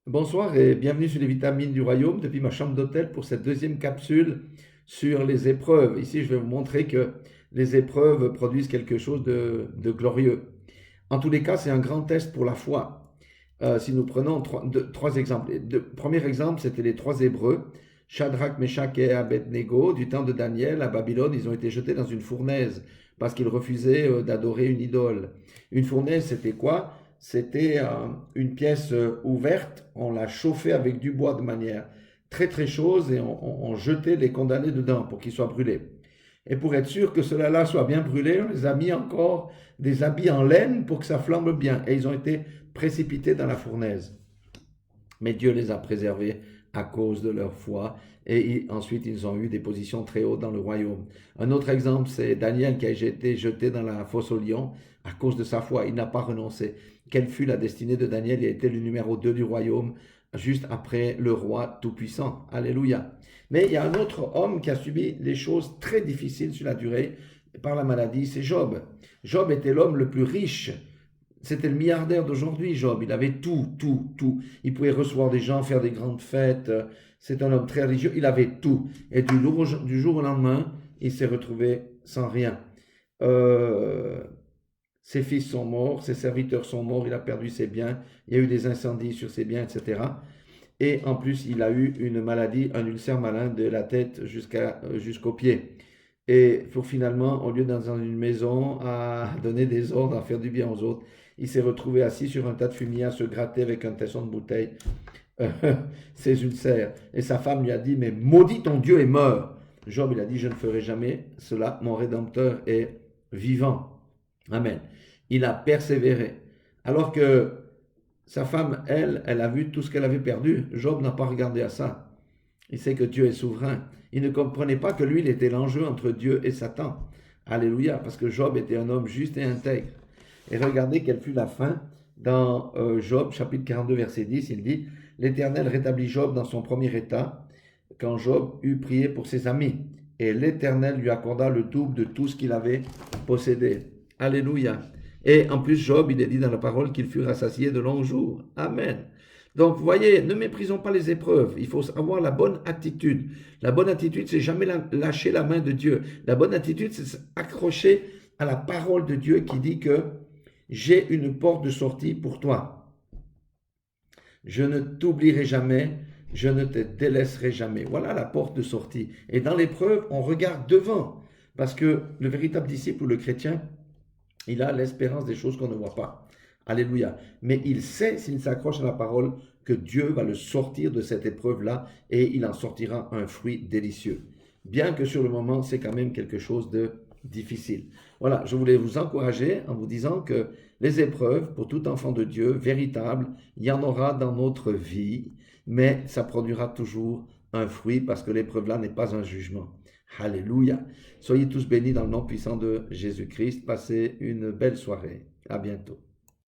Bonsoir et bienvenue sur les vitamines du royaume depuis ma chambre d'hôtel pour cette deuxième capsule sur les épreuves. Ici, je vais vous montrer que les épreuves produisent quelque chose de glorieux. En tous les cas, c'est un grand test pour la foi. Si nous prenons trois exemples. Le premier exemple, c'était les trois Hébreux, Shadrach, Meshach et Abednego, du temps de Daniel à Babylone. Ils ont été jetés dans une fournaise parce qu'ils refusaient d'adorer une idole. Une fournaise, c'était quoi? C'était une pièce ouverte, on l'a chauffée avec du bois de manière très très chaude et on jetait les condamnés dedans pour qu'ils soient brûlés. Et pour être sûr que cela-là soit bien brûlé, on les a mis encore des habits en laine pour que ça flambe bien. Et ils ont été précipités dans la fournaise. Mais Dieu les a préservés à cause de leur foi. Et ensuite, ils ont eu des positions très hautes dans le royaume. Un autre exemple, c'est Daniel qui a été jeté dans la fosse aux lions à cause de sa foi. Il n'a pas renoncé. Quelle fut la destinée de Daniel? Il a été le numéro 2 du royaume, juste après le roi tout-puissant. Alléluia. Mais il y a un autre homme qui a subi des choses très difficiles sur la durée par la maladie, c'est Job. Job était l'homme le plus riche. C'était le milliardaire d'aujourd'hui, Job. Il avait tout, tout, tout. Il pouvait recevoir des gens, faire des grandes fêtes. C'est un homme très religieux. Il avait tout. Et du jour au lendemain, il s'est retrouvé sans rien. Euh, Ses fils sont morts, ses serviteurs sont morts, il a perdu ses biens, il y a eu des incendies sur ses biens, etc. Et en plus, il a eu une maladie, un ulcère malin de la tête jusqu'aux pieds. Et pour finalement, au lieu d'être dans une maison à donner des ordres, à faire du bien aux autres, il s'est retrouvé assis sur un tas de fumier à se gratter avec un tesson de bouteille euh, ses ulcères. Et sa femme lui a dit, mais maudit ton Dieu et meurs. Job, il a dit, je ne ferai jamais cela, mon Rédempteur est vivant. Amen. Il a persévéré. Alors que sa femme, elle a vu tout ce qu'elle avait perdu. Job n'a pas regardé à ça. Il sait que Dieu est souverain. Il ne comprenait pas que lui, il était l'enjeu entre Dieu et Satan. Alléluia, parce que Job était un homme juste et intègre. Et regardez quelle fut la fin dans Job, chapitre 42, verset 10. Il dit, l'Éternel rétablit Job dans son premier état, quand Job eut prié pour ses amis. Et l'Éternel lui accorda le double de tout ce qu'il avait possédé. Alléluia. Et en plus, Job, il est dit dans la parole qu'il fut rassasié de longs jours. Amen. Donc, vous voyez, ne méprisons pas les épreuves. Il faut avoir la bonne attitude. La bonne attitude, c'est jamais lâcher la main de Dieu. La bonne attitude, c'est s'accrocher à la parole de Dieu qui dit que j'ai une porte de sortie pour toi. Je ne t'oublierai jamais, je ne te délaisserai jamais. Voilà la porte de sortie. Et dans l'épreuve, on regarde devant. Parce que le véritable disciple ou le chrétien, il a l'espérance des choses qu'on ne voit pas. Alléluia. Mais il sait, s'il s'accroche à la parole, que Dieu va le sortir de cette épreuve-là et il en sortira un fruit délicieux. Bien que sur le moment, c'est quand même quelque chose de difficile. Voilà, je voulais vous encourager en vous disant que les épreuves, pour tout enfant de Dieu, véritable, il y en aura dans notre vie, mais ça produira toujours un fruit parce que l'épreuve-là n'est pas un jugement. Alléluia. Soyez tous bénis dans le nom puissant de Jésus-Christ. Passez une belle soirée. À bientôt.